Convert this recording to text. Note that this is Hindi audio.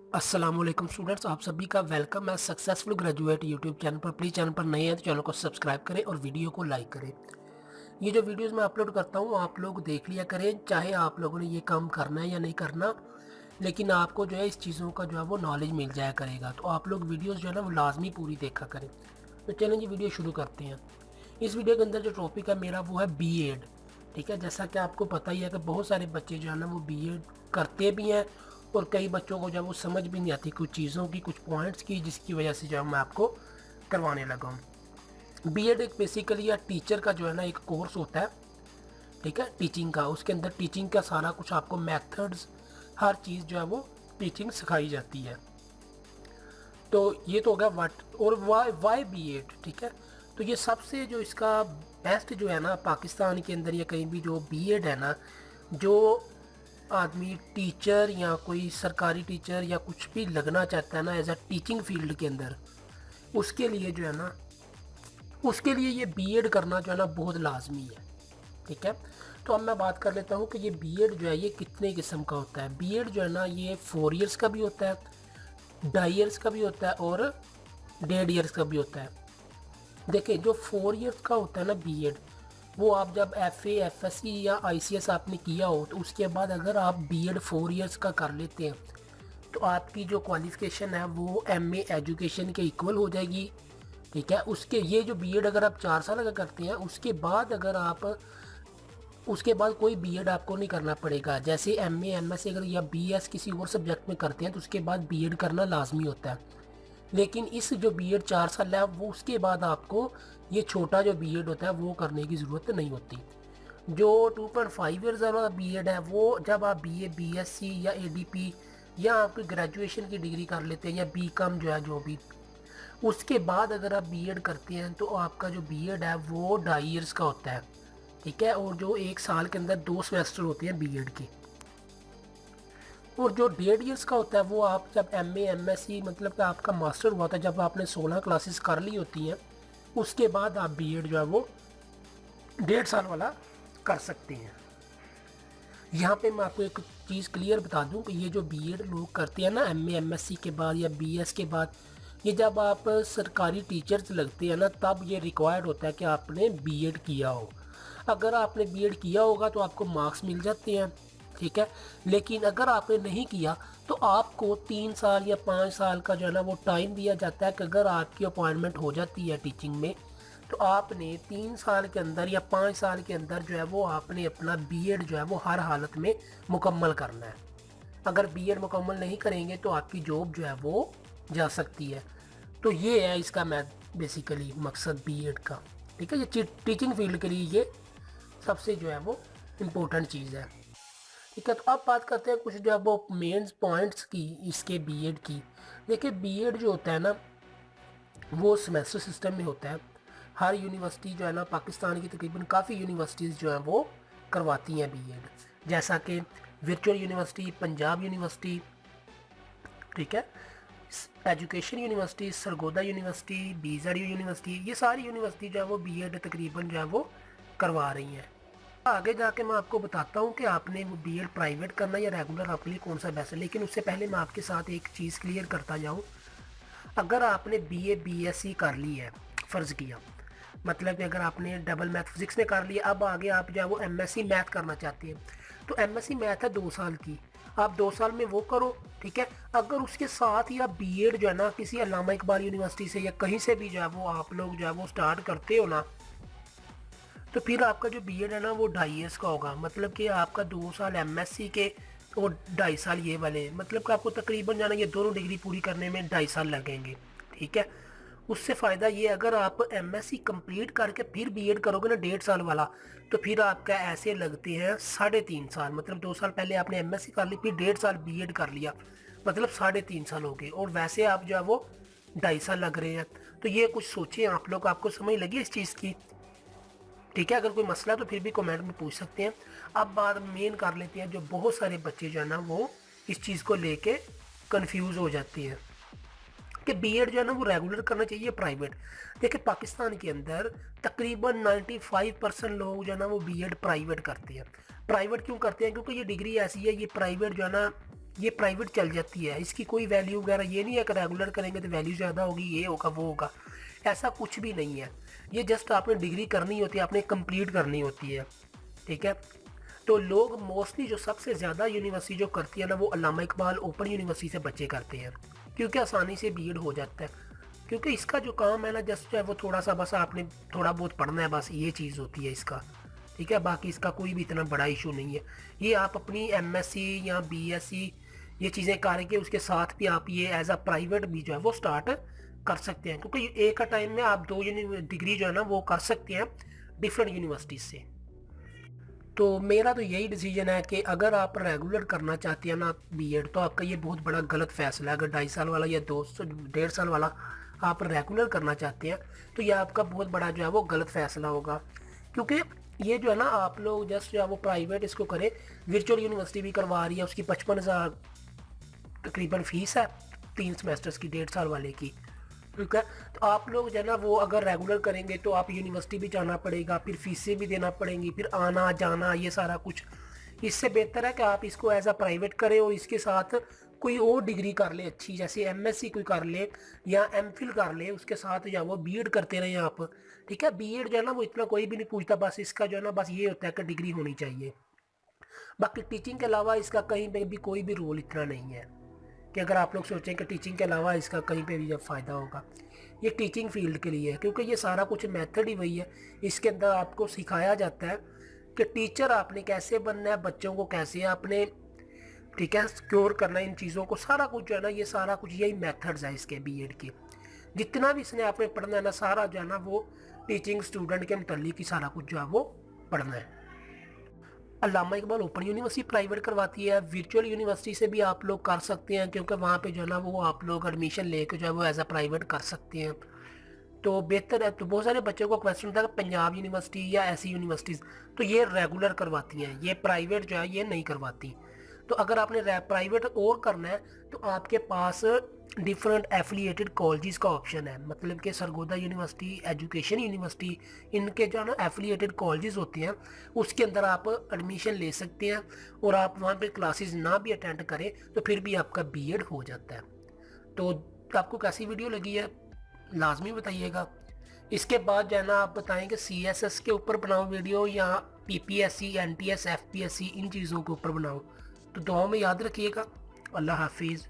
अस्सलामुअलैकुम स्टूडेंट्स, आप सभी का वेलकम है सक्सेसफुल ग्रेजुएट यूट्यूब चैनल पर। प्लीज़ चैनल पर नए हैं तो चैनल को सब्सक्राइब करें और वीडियो को लाइक करें। ये जो वीडियोस मैं अपलोड करता हूँ आप लोग देख लिया करें, चाहे आप लोगों ने ये काम करना है या नहीं करना, लेकिन आपको जो है इस चीज़ों का जो है वो नॉलेज मिल जाया करेगा। तो आप लोग वीडियोज़ जो है ना वो लाजमी पूरी देखा करें। तो चलें जी वीडियो शुरू करते हैं। इस वीडियो के अंदर जो टॉपिक है मेरा वो है बीएड। ठीक है, जैसा कि आपको पता ही है कि बहुत सारे बच्चे जो है ना वो बीएड करते भी हैं और कई बच्चों को जो है वो समझ भी नहीं आती कुछ चीज़ों की, कुछ पॉइंट्स की, जिसकी वजह से जो है मैं आपको करवाने लगा हूँ। बीएड एक बेसिकली या टीचर का जो है ना एक कोर्स होता है। ठीक है, टीचिंग का, उसके अंदर टीचिंग का सारा कुछ आपको मेथड्स, हर चीज़ जो है वो टीचिंग सिखाई जाती है। तो ये तो हो गया व्हाट और वाई बीएड। ठीक है, तो ये सबसे जो इसका बेस्ट जो है ना पाकिस्तान के अंदर या कहीं भी जो बीएड है ना, जो आदमी टीचर या कोई सरकारी टीचर या कुछ भी लगना चाहता है ना एज अ टीचिंग फील्ड के अंदर, उसके लिए जो है ना उसके लिए ये बीएड करना जो है ना बहुत लाजमी है। ठीक है, तो अब मैं बात कर लेता हूँ कि ये बीएड जो है ये कितने किस्म का होता है। बीएड जो है ना ये 4 इयर्स का भी होता है, 2.5 इयर्स का भी होता है और 1.5 इयर्स का भी होता है। देखिए, जो 4 इयर्स का होता है ना बीएड, वो आप जब एफए एफएससी या आईसीएस आपने किया हो तो उसके बाद अगर आप बीएड 4 इयर्स का कर लेते हैं तो आपकी जो क्वालिफिकेशन है वो एमए एजुकेशन के इक्वल हो जाएगी। ठीक है, उसके ये जो बीएड अगर आप 4 साल का करते हैं उसके बाद अगर आप उसके बाद कोई बीएड आपको नहीं करना पड़ेगा। जैसे एमए एमएससी अगर या बीएस किसी और सब्जेक्ट में करते हैं तो उसके बाद बीएड करना लाजमी होता है। लेकिन इस जो बीएड 4 साल है वो उसके बाद आपको ये छोटा जो बीएड होता है वो करने की ज़रूरत नहीं होती। जो 2.5 ईयर्स वाला बीएड है वो जब आप बीए बीएससी या एडीपी या आप कोई ग्रेजुएशन की डिग्री कर लेते हैं या बीकॉम जो है जो भी, उसके बाद अगर आप बीएड करते हैं तो आपका जो बीएड है वो 2.5 इयर्स का होता है। ठीक है, और जो 1 साल के अंदर 2 सेमेस्टर होते हैं बीएड के। और जो 1.5 इयर्स का होता है वो आप जब एमए एमएससी मतलब कि आपका मास्टर हुआ था, जब आपने 16 क्लासेस कर ली होती हैं, उसके बाद आप बीएड जो है वो 1.5 साल वाला कर सकते हैं। यहाँ पे मैं आपको एक चीज़ क्लियर बता दूं कि ये जो बीएड लोग करते हैं ना एमए एमएससी के बाद या बीएस के बाद, ये जब आप सरकारी टीचर्स लगते हैं ना तब ये रिक्वायर्ड होता है कि आपने बीएड किया हो। अगर आपने बीएड किया होगा तो आपको मार्क्स मिल जाते हैं। ठीक है, लेकिन अगर आपने नहीं किया तो आपको 3 साल या 5 साल का जो है ना वो टाइम दिया जाता है कि अगर आपकी अपॉइंटमेंट हो जाती है टीचिंग में तो आपने 3 साल के अंदर या 5 साल के अंदर जो है वो आपने अपना बीएड जो है वो हर हालत में मुकम्मल करना है। अगर बीएड मुकम्मल नहीं करेंगे तो आपकी जॉब जो है वो जा सकती है। तो ये है इसका मैं बेसिकली मकसद बीएड का। ठीक है, ये टीचिंग फील्ड के लिए ये सबसे जो है वो इम्पोर्टेंट चीज़ है। ठीक है, तो अब बात करते हैं कुछ जो है वो मेन पॉइंट्स की इसके बीएड की। देखिए, बीएड जो होता है ना वो सेमेस्टर सिस्टम में होता है। हर यूनिवर्सिटी जो है ना पाकिस्तान की तकरीबन काफ़ी यूनिवर्सिटीज़ जो हैं वो करवाती हैं बीएड, जैसा कि वर्चुअल यूनिवर्सिटी, पंजाब यूनिवर्सिटी, ठीक है, education university, Sargodha university, BZ university, ये सारी यूनिवर्सिटी जो है वो बीएड तकरीबन जो है वो करवा रही हैं। आगे जाके मैं आपको बताता हूँ कि आपने वो बीएड प्राइवेट करना या रेगुलर आपके लिए कौन सा बेस्ट है। लेकिन उससे पहले मैं आपके साथ एक चीज़ क्लियर करता जाऊँ। अगर आपने बीए बीएससी कर ली है, फ़र्ज़ किया, मतलब कि अगर आपने डबल मैथ फिज़िक्स में कर लिया, अब आगे आप जो है वो एमएससी मैथ करना चाहते हैं तो एमएससी मैथ है 2 साल की, आप 2 साल में वो करो। ठीक है, अगर उसके साथ ही आप बीएड जो है ना किसी अल्लामा इकबाल यूनिवर्सिटी से या कहीं से भी जो है वो आप लोग जो है वो स्टार्ट करते हो ना, तो फिर आपका जो बीएड है ना वो 2.5 इयर्स का होगा। मतलब कि आपका 2 साल एमएससी के और 2.5 साल ये वाले, मतलब कि आपको तकरीबन जाना ये दोनों डिग्री पूरी करने में 2.5 साल लगेंगे। ठीक है, उससे फ़ायदा ये अगर आप एमएससी कंप्लीट करके फिर बीएड करोगे ना 1.5 साल वाला, तो फिर आपका ऐसे लगते हैं 3.5 साल। मतलब 2 साल पहले आपने एमएससी कर ली, फिर 1.5 साल बीएड कर लिया, मतलब 3.5 साल हो गए, और वैसे आप जो है वो 2.5 साल लग रहे हैं। तो ये कुछ सोचिए आप लोग, आपको समझ लगी इस चीज़ की? ठीक है, अगर कोई मसला तो फिर भी कमेंट में पूछ सकते हैं। अब बात मेन कर लेते हैं, जो बहुत सारे बच्चे जो है ना वो इस चीज़ को लेके कंफ्यूज हो जाते हैं कि बीएड जो है ना वो रेगुलर करना चाहिए प्राइवेट। देखिए, पाकिस्तान के अंदर तकरीबन 95% लोग जो है ना वो बीएड प्राइवेट करते हैं। प्राइवेट क्यों करते हैं? क्योंकि ये डिग्री ऐसी है, ये प्राइवेट जो है ना ये प्राइवेट चल जाती है, इसकी कोई वैल्यू वगैरह ये नहीं है कि रेगुलर करेंगे तो वैल्यू ज़्यादा होगी, ये होगा वो होगा, ऐसा कुछ भी नहीं है। ये जस्ट आपने डिग्री करनी होती है, आपने कंप्लीट करनी होती है, ठीक है। तो लोग मोस्टली जो सबसे ज़्यादा यूनिवर्सिटी जो करती है ना, वो अल्लामा इकबाल ओपन यूनिवर्सिटी से बच्चे करते हैं, क्योंकि आसानी से बीएड हो जाता है। क्योंकि इसका जो काम है ना, जस्ट जो है वो थोड़ा सा बस आपने थोड़ा बहुत पढ़ना है, बस ये चीज़ होती है इसका, ठीक है। बाकी इसका कोई भी इतना बड़ा इशू नहीं है। ये आप अपनी एमएससी या बीएससी ये चीज़ें करके उसके साथ भी आप ये एज अ प्राइवेट भी जो है वो स्टार्ट कर सकते हैं, क्योंकि एक टाइम में आप 2 डिग्री जो है ना वो कर सकते हैं डिफरेंट यूनिवर्सिटीज़ से। तो मेरा तो यही डिसीजन है कि अगर आप रेगुलर करना चाहते हैं ना बीएड, तो आपका ये बहुत बड़ा गलत फैसला है। अगर 2.5 साल वाला या 1.5 साल वाला आप रेगुलर करना चाहते हैं, तो ये आपका बहुत बड़ा जो है वो गलत फैसला होगा। क्योंकि ये जो है ना, आप लोग जस्ट जो है वो प्राइवेट इसको करें, वर्चुअल यूनिवर्सिटी भी करवा रही है, उसकी 55,000 तकरीबन फ़ीस है 3 सेमेस्टर्स की, 1.5 साल वाले की, ठीक है। तो आप लोग जो है ना वो अगर रेगुलर करेंगे तो आप यूनिवर्सिटी भी जाना पड़ेगा, फिर फीसें भी देना पड़ेंगी, फिर आना जाना ये सारा कुछ। इससे बेहतर है कि आप इसको एज अ प्राइवेट करें और इसके साथ कोई और डिग्री कर ले अच्छी, जैसे एमएससी कोई कर ले या एमफिल कर ले, उसके साथ या वो बीएड करते रहें आप, ठीक है। बीएड जो है ना वो इतना कोई भी नहीं पूछता, बस इसका जो है ना बस ये होता है कि डिग्री होनी चाहिए। बाकी टीचिंग के अलावा इसका कहीं पे भी कोई भी रोल इतना नहीं है कि अगर आप लोग सोचें कि टीचिंग के अलावा इसका कहीं पे भी जब फ़ायदा होगा। ये टीचिंग फील्ड के लिए है, क्योंकि ये सारा कुछ मेथड ही वही है। इसके अंदर आपको सिखाया जाता है कि टीचर आपने कैसे बनना है, बच्चों को कैसे आपने, ठीक है, सिक्योर करना है इन चीज़ों को, सारा कुछ जो है ना, ये सारा कुछ यही मेथड्स है इसके बीएड के। जितना भी इसने आपने पढ़ना है ना, सारा जो है ना वो टीचिंग स्टूडेंट के मुतल्लिक ही सारा कुछ जो है वो पढ़ना है। अल्लामा इकबाल ओपन यूनिवर्सिटी प्राइवेट करवाती है, वर्चुअल यूनिवर्सिटी से भी आप लोग कर सकते हैं, क्योंकि वहाँ पे जो है ना वो आप लोग एडमिशन लेके जो है वो एज अ प्राइवेट कर सकते हैं। तो बेहतर है। तो बहुत सारे बच्चों को क्वेश्चन था कि पंजाब यूनिवर्सिटी या ऐसी यूनिवर्सिटीज़, तो ये रेगुलर करवाती हैं, ये प्राइवेट जो है ये नहीं करवाती। तो अगर आपने प्राइवेट और करना है तो आपके पास डिफरेंट एफिलिएटेड कॉलेजेस का ऑप्शन है, मतलब कि सरगोदा यूनिवर्सिटी, एजुकेशन यूनिवर्सिटी, इनके जो है ना एफिलिएटेड कॉलेजेस होते हैं, उसके अंदर आप एडमिशन ले सकते हैं और आप वहाँ पे क्लासेस ना भी अटेंड करें तो फिर भी आपका बीएड हो जाता है। तो आपको कैसी वीडियो लगी है लाजमी बताइएगा। इसके बाद जो है ना आप बताएं कि सीएसएस के ऊपर बनाओ वीडियो या पीपीएससी, एनटीएस, एफपीएससी इन चीज़ों के ऊपर बनाओ। तो दुआओं में याद रखिएगा। अल्लाह हाफिज़।